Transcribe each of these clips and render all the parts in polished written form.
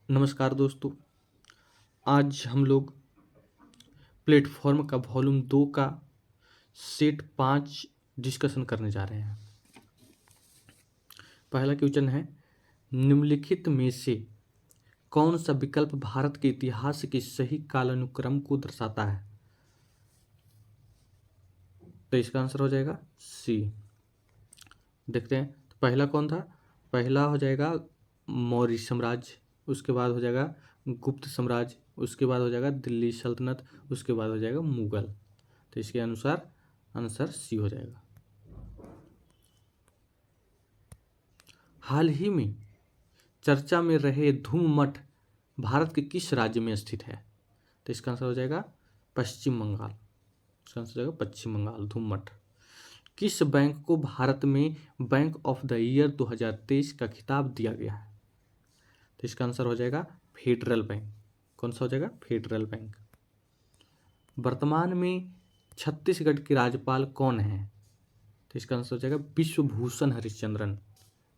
नमस्कार दोस्तों। आज हम लोग प्लेटफॉर्म का वॉल्यूम 2 का सेट 5 डिस्कशन करने जा रहे हैं। पहला क्वेश्चन है, निम्नलिखित में से कौन सा विकल्प भारत के इतिहास के सही कालानुक्रम को दर्शाता है? तो इसका आंसर हो जाएगा सी। देखते हैं, तो पहला कौन था? पहला हो जाएगा मौर्य साम्राज्य, उसके बाद हो जाएगा गुप्त साम्राज्य, उसके बाद हो जाएगा दिल्ली सल्तनत, उसके बाद हो जाएगा मुगल। तो इसके अनुसार आंसर सी हो जाएगा। हाल ही में चर्चा में रहे धूम मठ भारत के किस राज्य में स्थित है? तो इसका आंसर हो जाएगा पश्चिम बंगाल। इसका आंसर हो जाएगा पश्चिम बंगाल, धूम मठ। किस बैंक को भारत में बैंक ऑफ द ईयर 2023 का खिताब दिया गया है? तो इसका आंसर हो जाएगा फेडरल बैंक। कौन सा हो जाएगा? Federal bank. वर्तमान में छत्तीसगढ़ के राज्यपाल कौन है? तो इसका आंसर हो जाएगा विश्वभूषण हरिश्चंद्रन।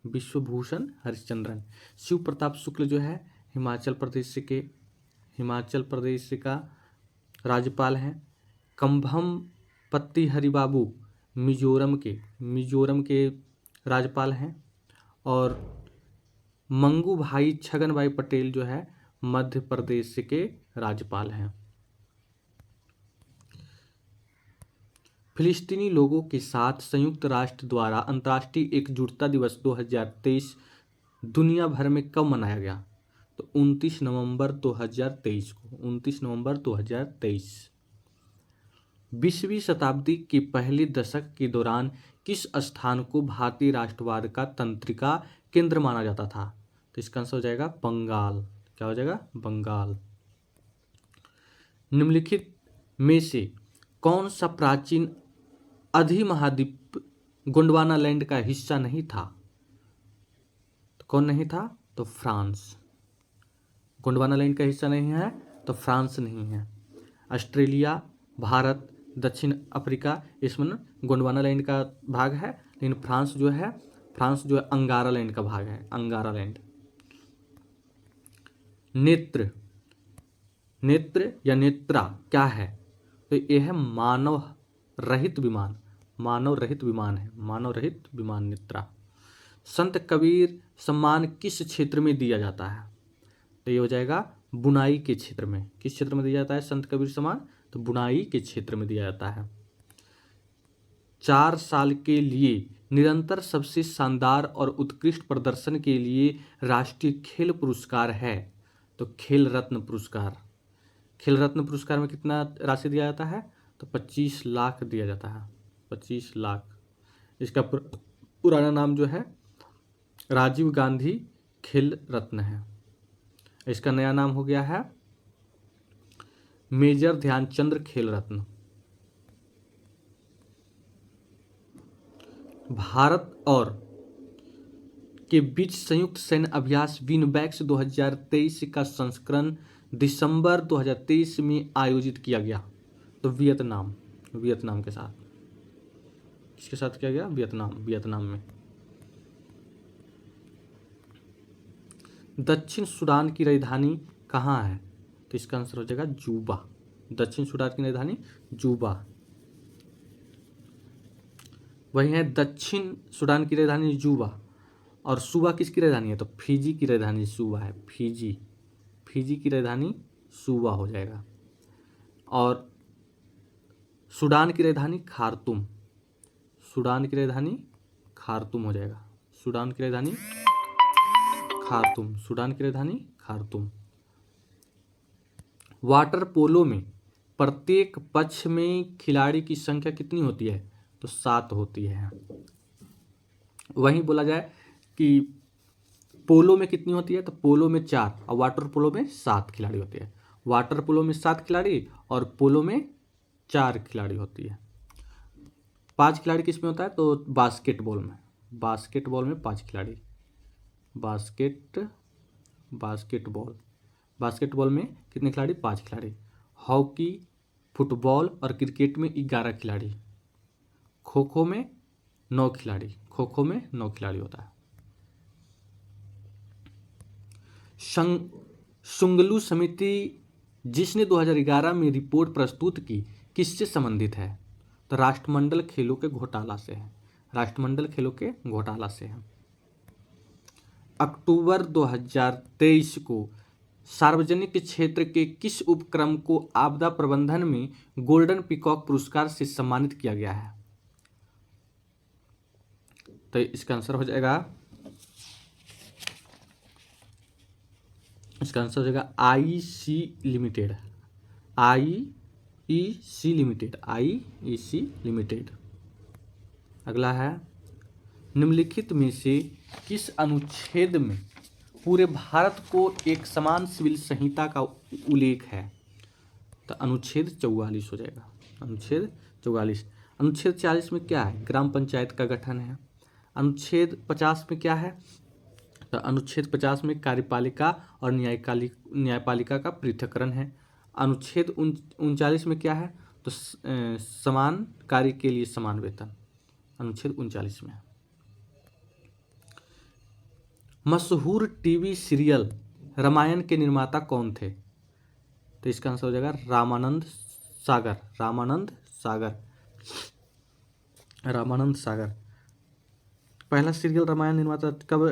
विश्वभूषण हरिश्चंद्रन। शिव प्रताप शुक्ल जो है हिमाचल प्रदेश का राज्यपाल हैं। कंभम पत्ती हरिबाबू मिजोरम के राज्यपाल हैं। और मंगू भाई छगन भाई पटेल जो है मध्य प्रदेश के राज्यपाल हैं। फिलिस्तीनी लोगों के साथ संयुक्त राष्ट्र द्वारा अंतर्राष्ट्रीय एकजुटता दिवस 2023 दुनिया भर में कब मनाया गया? तो 29 नवंबर 2023 को। 29 नवंबर 2023। 20वीं शताब्दी के पहले दशक के दौरान किस स्थान को भारतीय राष्ट्रवाद का तंत्रिका केंद्र माना जाता था? तो इसका आंसर हो जाएगा बंगाल। क्या हो जाएगा? बंगाल। निम्नलिखित में से कौन सा प्राचीन अधिमहाद्वीप गोंडवाना लैंड का हिस्सा नहीं था? तो कौन नहीं था? तो फ्रांस। गोंडवाना लैंड का हिस्सा नहीं है तो फ्रांस नहीं है। ऑस्ट्रेलिया, भारत, दक्षिण अफ्रीका, इसमें गोंडवाना लैंड का भाग है, लेकिन फ्रांस जो है अंगारा लैंड का भाग है। अंगारा लैंड। नेत्र या नेत्रा क्या है? तो यह है मानव रहित विमान नेत्रा। संत कबीर सम्मान किस क्षेत्र में दिया जाता है? तो ये हो जाएगा बुनाई के क्षेत्र में। किस क्षेत्र में दिया जाता है संत कबीर सम्मान? तो बुनाई के क्षेत्र में दिया जाता है। 4 साल के लिए निरंतर सबसे शानदार और उत्कृष्ट प्रदर्शन के लिए राष्ट्रीय खेल पुरस्कार है। तो खेल रत्न पुरस्कार। खेल रत्न पुरस्कार में कितना राशि दिया जाता है? तो 25 लाख दिया जाता है। 25 लाख। इसका पुराना नाम जो है राजीव गांधी खेल रत्न है। इसका नया नाम हो गया है मेजर ध्यानचंद्र खेल रत्न। भारत और के बीच संयुक्त सैन्य अभ्यास विनबैक्स 2023 का संस्करण दिसंबर 2023 में आयोजित किया गया। तो वियतनाम के साथ। किसके साथ किया गया? वियतनाम में। दक्षिण सूडान की राजधानी कहाँ है? तो इसका आंसर हो जाएगा जूबा। दक्षिण सूडान की राजधानी जूबा। वही है दक्षिण सूडान की राजधानी जूबा। और सूबा किसकी राजधानी है? तो फिजी की राजधानी सूबा है। फिजी की राजधानी सूबा हो जाएगा। और सूडान की राजधानी खार्तूम हो जाएगा। सूडान की राजधानी खार्तूम। वाटर पोलो में प्रत्येक पक्ष में खिलाड़ी की संख्या कितनी होती है? तो 7 होती है। वहीं बोला जाए कि पोलो में कितनी होती है? तो पोलो में 4 और वाटर पोलो में 7 खिलाड़ी होती है। वाटर पोलो में 7 खिलाड़ी और पोलो में 4 खिलाड़ी होती है। 5 खिलाड़ी किस में होता है? तो बास्केटबॉल में 5 खिलाड़ी। बास्केटबॉल में कितने खिलाड़ी? 5 खिलाड़ी। हॉकी, फुटबॉल और क्रिकेट में 11 खिलाड़ी। खो खो में 9 खिलाड़ी होता है। शुंगलू समिति जिसने 2011 में रिपोर्ट प्रस्तुत की किससे संबंधित है? तो राष्ट्रमंडल खेलों के घोटाला से है। राष्ट्रमंडल खेलों के घोटाला से है। अक्टूबर 2023 को सार्वजनिक क्षेत्र के किस उपक्रम को आपदा प्रबंधन में गोल्डन पीकॉक पुरस्कार से सम्मानित किया गया है? तो इसका आंसर हो जाएगा आईईसी लिमिटेड। IEC limited. अगला है, निम्नलिखित में से किस अनुच्छेद में पूरे भारत को एक समान सिविल संहिता का उल्लेख है? तो अनुच्छेद 44 हो जाएगा। अनुच्छेद 44। अनुच्छेद 40 में क्या है? ग्राम पंचायत का गठन है। अनुच्छेद 50 में क्या है? तो अनुच्छेद 50 में कार्यपालिका और न्यायपालिका का पृथक्करण है। अनुच्छेद 39 में क्या है? तो समान कार्य के लिए समान वेतन, अनुच्छेद 39 में। मशहूर टीवी सीरियल रामायण के निर्माता कौन थे? तो इसका आंसर हो जाएगा रामानंद सागर। रामानंद सागर। पहला सीरियल रामायण निर्माता कब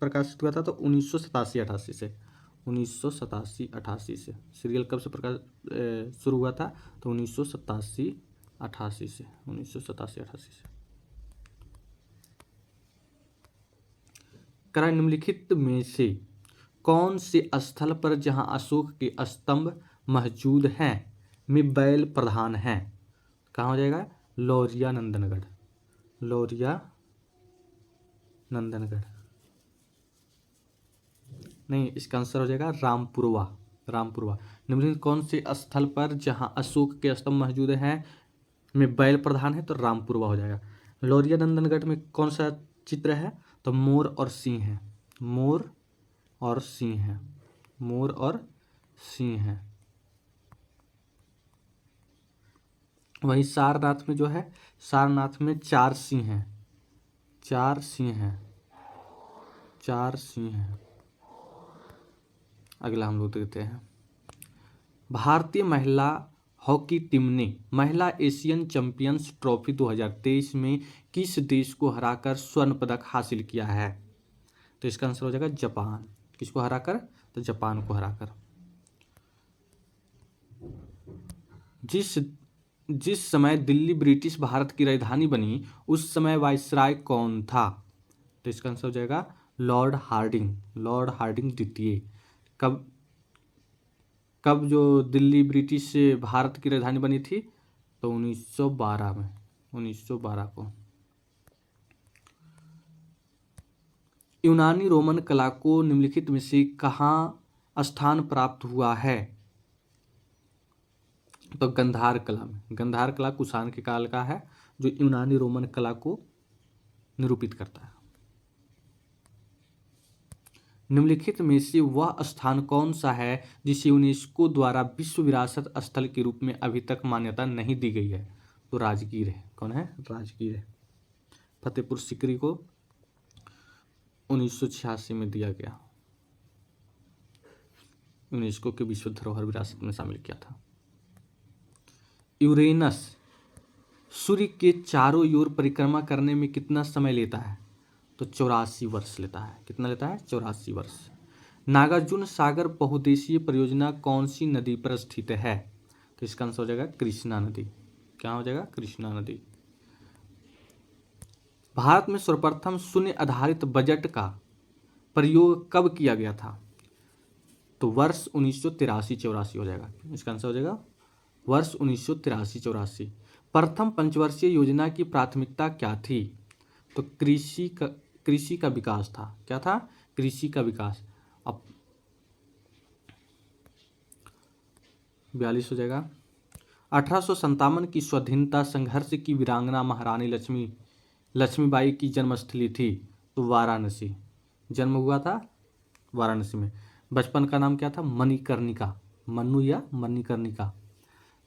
प्रकाशित हुआ था? तो 1987-88 से। 1987-88 से सीरियल कब से प्रकाश शुरू हुआ था? तो 1987-88 से। 1987-88 से। करा निम्नलिखित में से कौन से स्थल पर जहां अशोक के स्तंभ मौजूद हैं में बैल प्रधान हैं? कहाँ हो जाएगा? लौरिया नंदनगढ़। नहीं, इसका आंसर हो जाएगा रामपुरवा। निम्नलिखित कौन से स्थल पर जहां अशोक के स्तंभ मौजूद हैं में बैल प्रधान है? तो रामपुरवा हो जाएगा। लौरिया नंदनगढ़ में कौन सा चित्र है? तो मोर और सिंह है। वहीं सारनाथ में जो है, सारनाथ में 4 सिंह हैं। 4 सिंह हैं। अगला हम लोग देखते हैं, भारतीय महिला हॉकी टीम ने महिला एशियन चैंपियंस ट्रॉफी 2023 में किस देश को हराकर स्वर्ण पदक हासिल किया है? तो इसका आंसर हो जाएगा जापान। किसको हराकर? तो जापान को हराकर। जिस समय दिल्ली ब्रिटिश भारत की राजधानी बनी उस समय वाइसराय कौन था? तो इसका आंसर हो जाएगा लॉर्ड हार्डिंग द्वितीय। कब जो दिल्ली ब्रिटिश भारत की राजधानी बनी थी? तो 1912 में। 1912 को। यूनानी रोमन कला को निम्नलिखित में से कहाँ स्थान प्राप्त हुआ है? तो गंधार कला में। गंधार कला कुषाण के काल का है जो यूनानी रोमन कला को निरूपित करता है। निम्नलिखित में से वह स्थान कौन सा है जिसे यूनेस्को द्वारा विश्व विरासत स्थल के रूप में अभी तक मान्यता नहीं दी गई है? तो राजगीर है। कौन है? राजगीर है। फतेहपुर सीकरी को 1986 में दिया गया, यूनेस्को के विश्व धरोहर विरासत में शामिल किया था। यूरेनस सूर्य के चारों ओर परिक्रमा करने में कितना समय लेता है? तो 84 वर्ष लेता है। कितना लेता है? 84 वर्ष। नागार्जुन सागर बहुउद्देशीय परियोजना कौन सी नदी पर स्थित है? तो इसका आंसर हो जाएगा कृष्णा नदी। क्या हो जाएगा? कृष्णा नदी। भारत में सर्वप्रथम शून्य आधारित बजट का प्रयोग कब किया गया था? तो वर्ष 1983-84 हो जाएगा। इसका आंसर हो जाएगा वर्ष 1983-84। प्रथम पंचवर्षीय योजना की प्राथमिकता क्या थी? तो कृषि का विकास था। क्या था? कृषि का विकास। अब 42 हो जाएगा। 1857 की स्वाधीनता संघर्ष की वीरांगना महारानी लक्ष्मीबाई की जन्मस्थली थी? तो वाराणसी। जन्म हुआ था वाराणसी में। बचपन का नाम क्या था? मणिकर्णिका। मन्नू या मणिकर्णिका।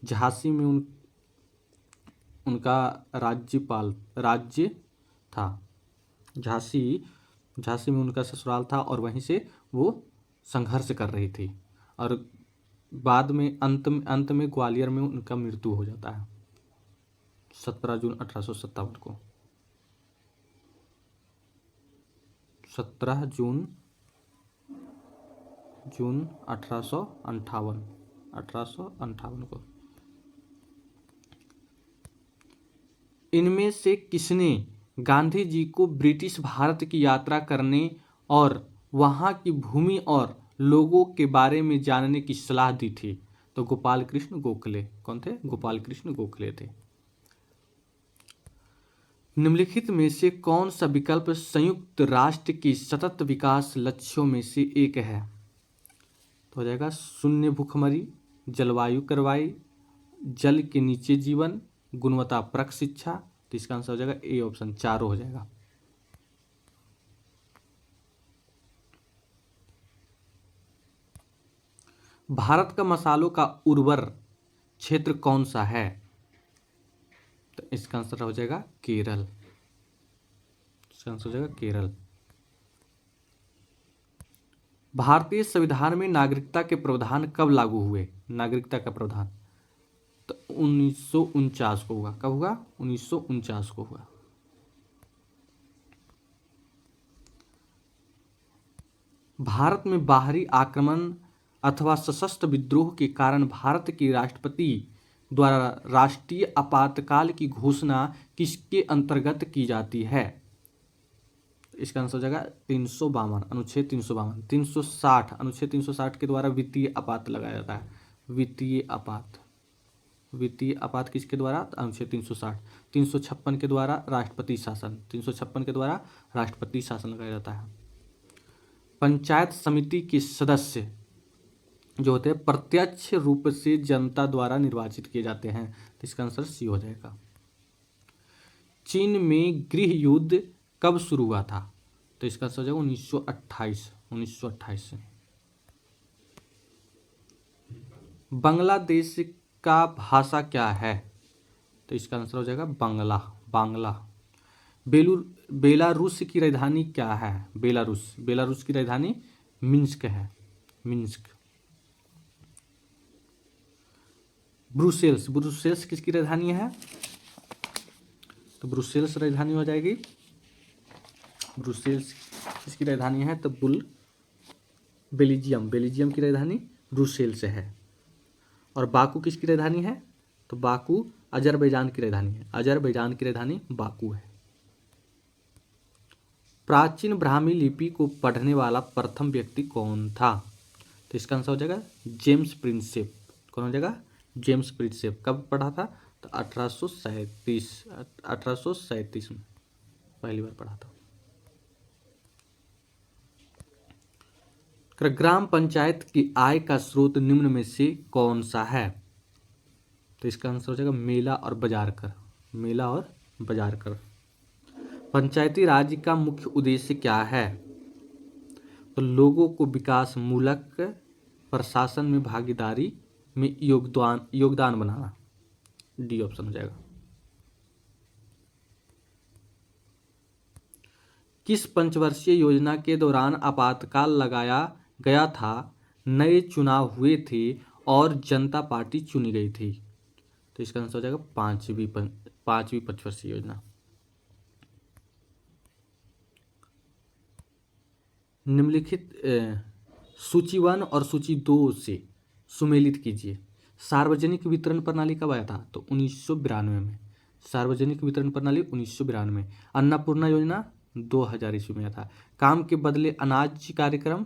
झांसी में उनका राज्य था। झांसी में उनका ससुराल था और वहीं से वो संघर्ष कर रही थी और बाद में अंत में ग्वालियर में उनका मृत्यु हो जाता है 17 जून 1857 को। 17 जून 1858 को। इनमें से किसने गांधी जी को ब्रिटिश भारत की यात्रा करने और वहां की भूमि और लोगों के बारे में जानने की सलाह दी थी? तो गोपाल कृष्ण गोखले। कौन थे? गोपाल कृष्ण गोखले थे। निम्नलिखित में से कौन सा विकल्प संयुक्त राष्ट्र के सतत विकास लक्ष्यों में से एक है? तो हो जाएगा शून्य भूखमरी, जलवायु कार्रवाई, जल के नीचे जीवन, गुणवत्तापरक शिक्षा। तो इसका आंसर हो जाएगा ए ऑप्शन, चारों हो जाएगा। भारत का मसालों का उर्वर क्षेत्र कौन सा है? तो इसका आंसर हो जाएगा केरल। इसका आंसर हो जाएगा केरल। भारतीय संविधान में नागरिकता के प्रावधान कब लागू हुए? नागरिकता का प्रावधान तो 1949 को हुआ। कब हुआ? 1949 को हुआ। भारत में बाहरी आक्रमण अथवा सशस्त्र विद्रोह के कारण भारत के राष्ट्रपति द्वारा राष्ट्रीय आपातकाल की घोषणा किसके अंतर्गत की जाती है? इसका आंसर हो जाएगा 352, अनुच्छेद 352। 360, अनुच्छेद 360 के द्वारा वित्तीय आपात लगाया जाता है। वित्तीय आपात किसके द्वारा? अनुच्छेद 360। 356 के द्वारा राष्ट्रपति शासन। 356 के द्वारा राष्ट्रपति शासन लगाया जाता है। पंचायत समिति के सदस्य जो होते हैं प्रत्यक्ष रूप से जनता द्वारा निर्वाचित किए जाते हैं। तो इसका आंसर सी हो जाएगा। चीन में गृह युद्ध कब शुरू हुआ था? तो इसका आंसर हो जाएगा 1928 से। बांग्लादेश का भाषा क्या है? तो इसका आंसर हो जाएगा बांग्ला। बेलारूस की राजधानी क्या है? बेलारूस की राजधानी मिन्स्क है। ब्रुसेल्स किसकी राजधानी है? तो ब्रुसेल्स राजधानी हो जाएगी। ब्रुसेल्स किसकी राजधानी है? तो बेल्जियम की राजधानी ब्रुसेल्स है। और बाकू किसकी राजधानी है? तो बाकू अजरबैजान की राजधानी है। अजरबैजान की राजधानी बाकू है। प्राचीन ब्राह्मी लिपि को पढ़ने वाला प्रथम व्यक्ति कौन था? तो इसका आंसर हो जाएगा जेम्स प्रिंसेप। कौन हो जाएगा? James Prinsep. कब पढ़ा था? तो 1837 में पहली बार पढ़ा था। ग्राम पंचायत की आय का स्रोत निम्न में से कौन सा है? तो इसका आंसर हो जाएगा मेला और बाजार कर। पंचायती राज का मुख्य उद्देश्य क्या है? तो लोगों को विकास मूलक प्रशासन में भागीदारी में योगदान बनाना। डी ऑप्शन हो जाएगा। किस पंचवर्षीय योजना के दौरान आपातकाल लगाया गया था, नए चुनाव हुए थे और जनता पार्टी चुनी गई थी? तो इसका आंसर हो जाएगा पांचवी पंचवर्षीय योजना। निम्नलिखित सूची 1 और सूची 2 से सुमेलित कीजिए। सार्वजनिक वितरण प्रणाली कब आया था? तो 1992 में। सार्वजनिक वितरण प्रणाली 1992 में। अन्नपूर्णा योजना 2000 ईस्वी में आया था। काम के बदले अनाज कार्यक्रम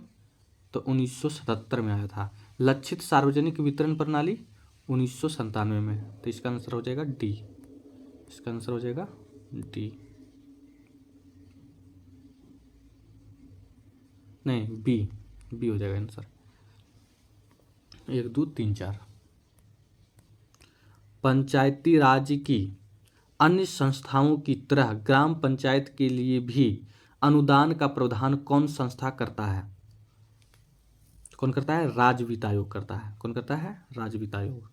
तो 1977 में आया था। लक्षित सार्वजनिक वितरण प्रणाली 1997 में। तो इसका आंसर हो जाएगा डी। इसका आंसर हो जाएगा डी, नहीं बी हो जाएगा आंसर। 1 2 3 4। पंचायती राज की अन्य संस्थाओं की तरह ग्राम पंचायत के लिए भी अनुदान का प्रावधान कौन संस्था करता है? कौन करता है? राज्य वित्त आयोग करता है। कौन करता है? राज्य वित्त आयोग।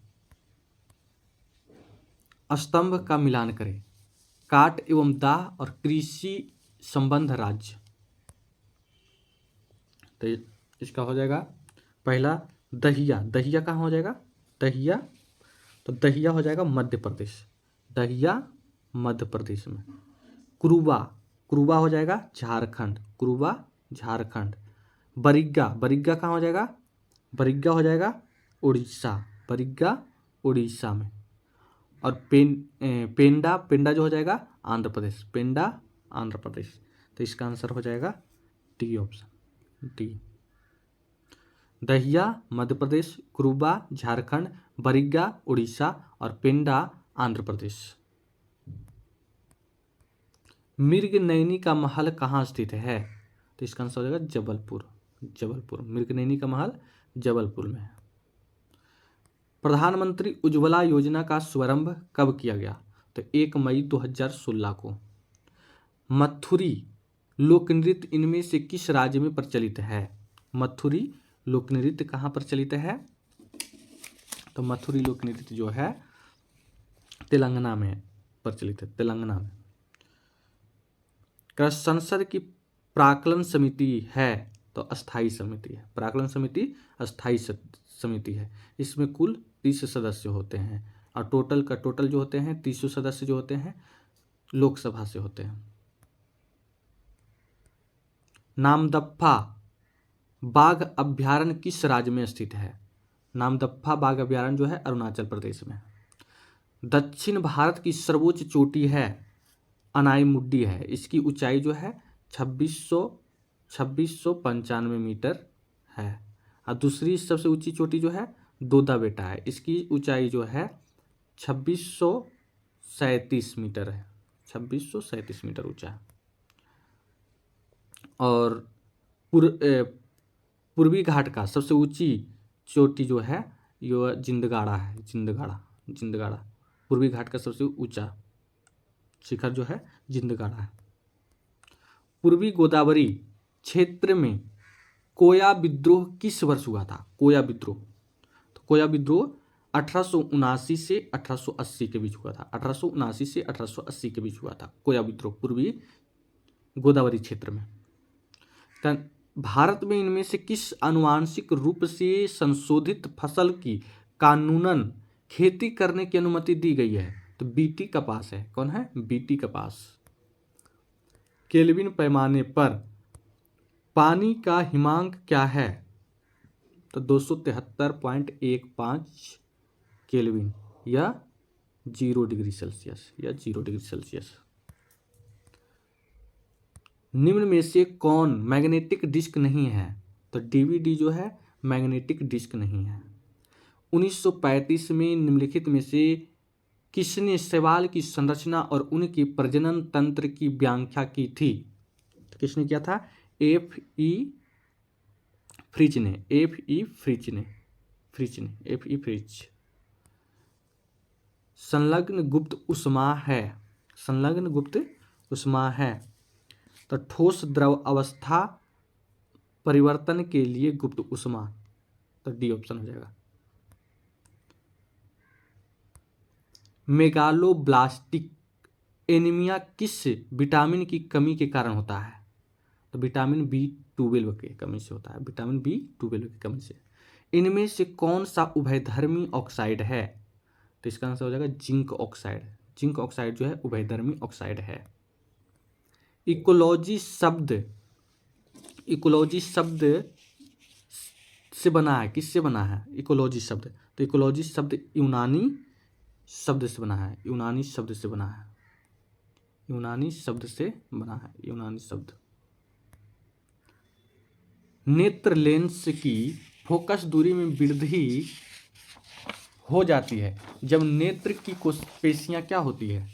स्तंभ का मिलान करें। काट एवं दाह और कृषि संबंध राज्य। तो इसका हो जाएगा पहला दहिया, दहिया कहाँ हो जाएगा, दहिया, तो दहिया हो जाएगा मध्य प्रदेश, दहिया मध्य प्रदेश में। कुरुबा, कुरुबा हो जाएगा झारखंड, कुरुबा झारखंड। बरिग्गा, बरिग्गा कहाँ हो जाएगा, बरिग्गा हो जाएगा उड़ीसा, बरिग्गा उड़ीसा में। और पेंडा, पेंडा जो हो जाएगा आंध्र प्रदेश, पेंडा आंध्र प्रदेश। तो इसका आंसर हो जाएगा D option, D. Dahiya Madhya Pradesh, Kuruba Jharkhand, बरिग्गा Orissa और पेंडा आंध्र प्रदेश। मृगनयनी का महल कहाँ स्थित है, तो इसका आंसर हो जाएगा जबलपुर, जबलपुर। मृगनयनी का महल जबलपुर में है। प्रधानमंत्री उज्ज्वला योजना का शुभारंभ कब किया गया, तो 1 मई 2016 को। मथुरी लोक नृत्य इनमें से किस राज्य में प्रचलित है, मथुरी लोक नृत्य कहाँ प्रचलित है, तो मथुरी लोक नृत्य जो है तेलंगाना में प्रचलित है, तेलंगाना में। संसद की प्राक्कलन समिति है, तो अस्थायी समिति है, प्राक्कलन समिति अस्थायी समिति है। इसमें कुल 30 सदस्य होते हैं और टोटल जो होते हैं 30 सदस्य जो होते हैं लोकसभा से होते हैं। नामदफा बाघ अभ्यारण्य किस राज्य में स्थित है, नामदफा बाघ अभ्यारण्य जो है अरुणाचल प्रदेश में। दक्षिण भारत की सर्वोच्च चोटी है अनाईमुड्डी है, इसकी ऊंचाई जो है 2695 मीटर है। और दूसरी सबसे ऊंची चोटी जो है दोदा बेटा है, इसकी ऊंचाई जो है 2637 मीटर है, 2637 मीटर ऊंचा है। और पूर्वी घाट का सबसे ऊंची चोटी जो है ये जिंदगाड़ा है, जिंदगाड़ा पूर्वी घाट का सबसे ऊंचा शिखर जो है जिंदगाड़ा है। पूर्वी गोदावरी क्षेत्र में कोया विद्रोह किस वर्ष हुआ था, कोया विद्रोह, तो कोया विद्रोह 1879 से 1880 के बीच हुआ था, 1879 से 1880 के बीच हुआ था कोया विद्रोह पूर्वी गोदावरी क्षेत्र में। भारत में इनमें से किस आनुवांशिक रूप से संशोधित फसल की कानूनन खेती करने की अनुमति दी गई है, तो बीटी कपास है, कौन है, बीटी कपास। केल्विन पैमाने पर पानी का हिमांक क्या है, तो 273.15 केल्विन या 0 डिग्री सेल्सियस, या 0 डिग्री सेल्सियस। निम्न में से कौन मैग्नेटिक डिस्क नहीं है, तो डीवीडी जो है मैग्नेटिक डिस्क नहीं है। 1935 में निम्नलिखित में से किसने शैवाल की संरचना और उनके प्रजनन तंत्र की व्याख्या की थी, तो किसने किया था, F.E. फ्रिच ने, F.E. फ्रिच ने, F.E. फ्रिच। संलग्न गुप्त उष्मा है, संलग्न गुप्त उष्मा है, तो ठोस द्रव अवस्था परिवर्तन के लिए गुप्त उष्मा, तो डी ऑप्शन हो जाएगा। मेगालोब्लास्टिक एनीमिया किस विटामिन की कमी के कारण होता है, तो विटामिन B12 की कमी से होता है, विटामिन B12 की कमी से। इनमें से कौन सा उभयधर्मी ऑक्साइड है, तो इसका आंसर हो जाएगा जिंक ऑक्साइड, जिंक ऑक्साइड जो है उभयधर्मी ऑक्साइड है। इकोलॉजी शब्द से बना है, किससे बना है इकोलॉजी शब्द, तो इकोलॉजी शब्द यूनानी शब्द से बना है, यूनानी शब्द से बना है, यूनानी शब्द से बना है, यूनानी शब्द। नेत्र लेंस की फोकस दूरी में वृद्धि हो जाती है जब नेत्र की पेशियां क्या होती है,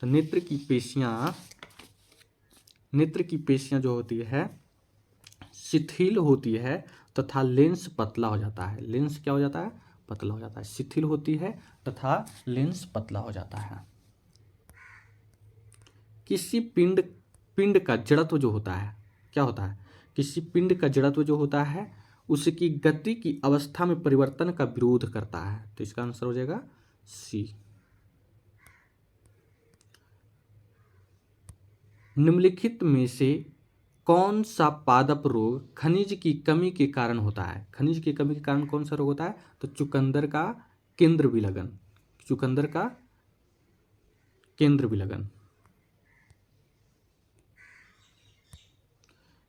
तो नेत्र की पेशियां जो होती है शिथिल होती है तथा लेंस पतला हो जाता है, लेंस क्या हो जाता है, पतला हो जाता है, शिथिल होती है तथा लेंस पतला हो जाता है। किसी पिंड का जड़त्व जो होता है क्या होता है, किसी पिंड का जड़त्व जो होता है उसकी गति की अवस्था में परिवर्तन का विरोध करता है, तो इसका आंसर हो जाएगा सी। निम्नलिखित में से कौन सा पादप रोग खनिज की कमी के कारण होता है? खनिज की कमी के कारण कौन सा रोग होता है? तो चुकंदर का केंद्र विलगन, चुकंदर का केंद्र विलगन।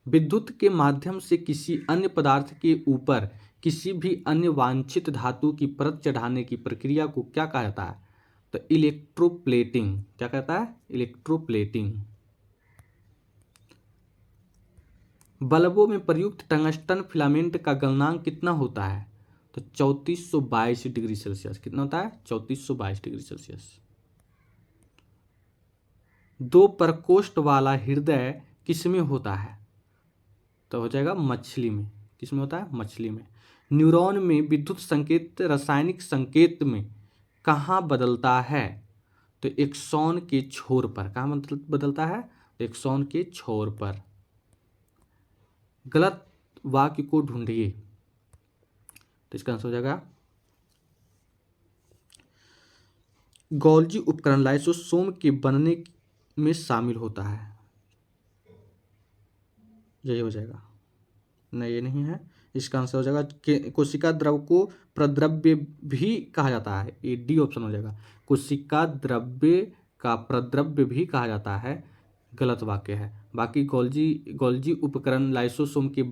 विद्युत के माध्यम से किसी अन्य पदार्थ के ऊपर किसी भी अन्य वांछित धातु की परत चढ़ाने की प्रक्रिया को क्या कहा जाता है? तो इलेक्ट्रोप्लेटिंग। क्या कहता है? इलेक्ट्रोप्लेटिंग। बल्बों में प्रयुक्त टंगस्टन फिलामेंट का गलनांक कितना होता है? तो 3422 डिग्री सेल्सियस। कितना होता है? 3422 डिग्री सेल्सियस। दो प्रकोष्ठ वाला हृदय किसमें होता है? तो हो जाएगा मछली में। किसमें होता है? मछली में। न्यूरॉन में विद्युत संकेत रासायनिक संकेत में कहाँ बदलता है? तो एक्सॉन के छोर पर। कहाँ बदलता है? तो एक्सॉन के छोर पर। गलत वाक्य को ढूंढिए। तो इसका आंसर हो जाएगा गोल्जी उपकरण लाइसोसोम के बनने में शामिल होता है। यही हो जाएगा। नहीं, ये नहीं है। इसका आंसर हो जाएगा कोशिका द्रव को प्रद्रव्य भी कहा जाता है। ये डी ऑप्शन हो जाएगा। कोशिका द्रव्य का प्रद्रव्य भी कहा जाता है। गलत वाक्य है। बाकी गोल्जी उपकरण लाइसोसोम के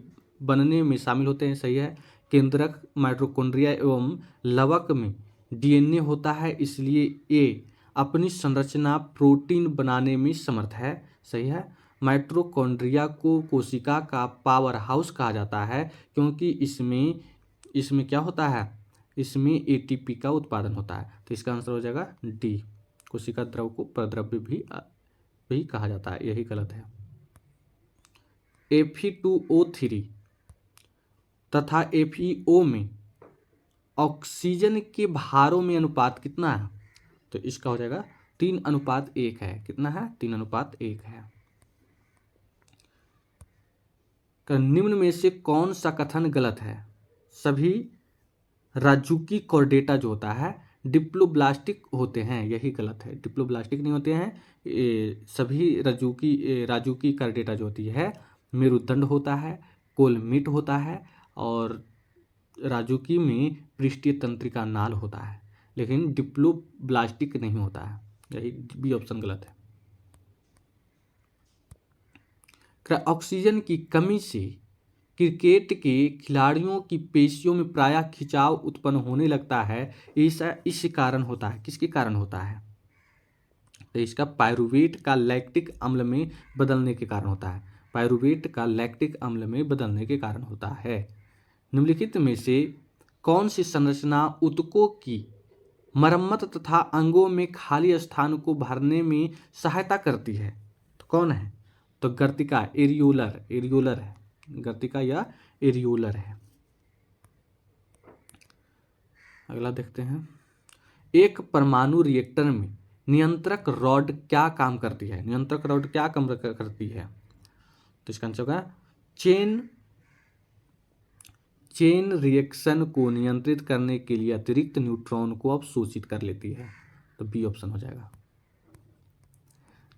बनने में शामिल होते हैं। सही है। केंद्रक माइटोकॉन्ड्रिया एवं लवक में डीएनए होता है, इसलिए ये अपनी संरचना प्रोटीन बनाने में समर्थ है। सही है। माइटोकॉन्ड्रिया को कोशिका का पावर हाउस कहा जाता है क्योंकि इसमें क्या होता है? इसमें एटीपी का उत्पादन होता है। तो इसका आंसर हो जाएगा डी। कोशिका द्रव को प्रद्रव्य भी कहा जाता है। यही गलत है। Fe2O3 तथा FeO में ऑक्सीजन के भारों में अनुपात कितना है? तो इसका हो जाएगा 3:1 है। कितना है? 3:1 है। निम्न में से कौन सा कथन गलत है? सभी राजुकी कॉर्डेटा जो होता है डिप्लोब्लास्टिक होते हैं। यही गलत है। डिप्लोब्लास्टिक नहीं होते हैं। सभी राजुकी कॉर्डेटा जो होती है मेरुदंड होता है, कोलमिट होता है और राजुकी में पृष्ठीय तंत्रिका नाल होता है, लेकिन डिप्लोब्लास्टिक नहीं होता है। यही बी ऑप्शन गलत है। ऑक्सीजन की कमी से क्रिकेट के खिलाड़ियों की पेशियों में प्रायः खिंचाव उत्पन्न होने लगता है। ऐसा इस कारण होता है। किसके कारण होता है? तो इसका पायरुवेट का लैक्टिक अम्ल में बदलने के कारण होता है। पायरुवेट का लैक्टिक अम्ल में बदलने के कारण होता है। निम्नलिखित में से कौन सी संरचना ऊतकों की मरम्मत तथा अंगों में खाली स्थान को भरने में सहायता करती है? तो कौन है? तो गर्तिका, एरियोलर है। गर्तिका या एरियोलर है। अगला देखते हैं। एक परमाणु रिएक्टर में नियंत्रक रॉड क्या काम करती है? नियंत्रक रॉड क्या काम करती है? तो इसका आंसर होगा चेन रिएक्शन को नियंत्रित करने के लिए अतिरिक्त न्यूट्रॉन को अवशोषित कर लेती है। तो बी ऑप्शन हो जाएगा।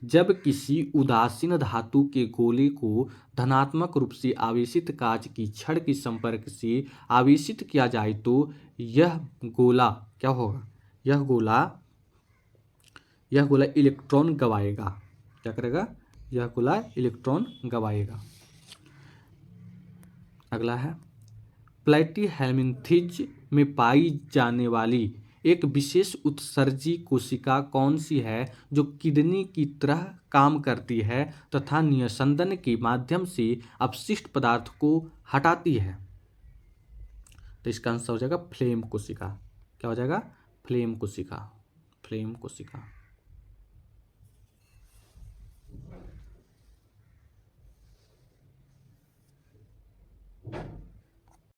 जब किसी उदासीन धातु के गोले को धनात्मक रूप से आवेशित कांच की छड़ के संपर्क से आवेशित किया जाए तो यह गोला क्या होगा? यह गोला इलेक्ट्रॉन गवाएगा। क्या करेगा? यह गोला इलेक्ट्रॉन गवाएगा। अगला है प्लैटीहेल्मिन्थेज में पाई जाने वाली एक विशेष उत्सर्जी कोशिका कौन सी है जो किडनी की तरह काम करती है तथा निस्यंदन के माध्यम से अपशिष्ट पदार्थ को हटाती है? तो इसका आंसर हो जाएगा फ्लेम कोशिका। क्या हो जाएगा? फ्लेम कोशिका।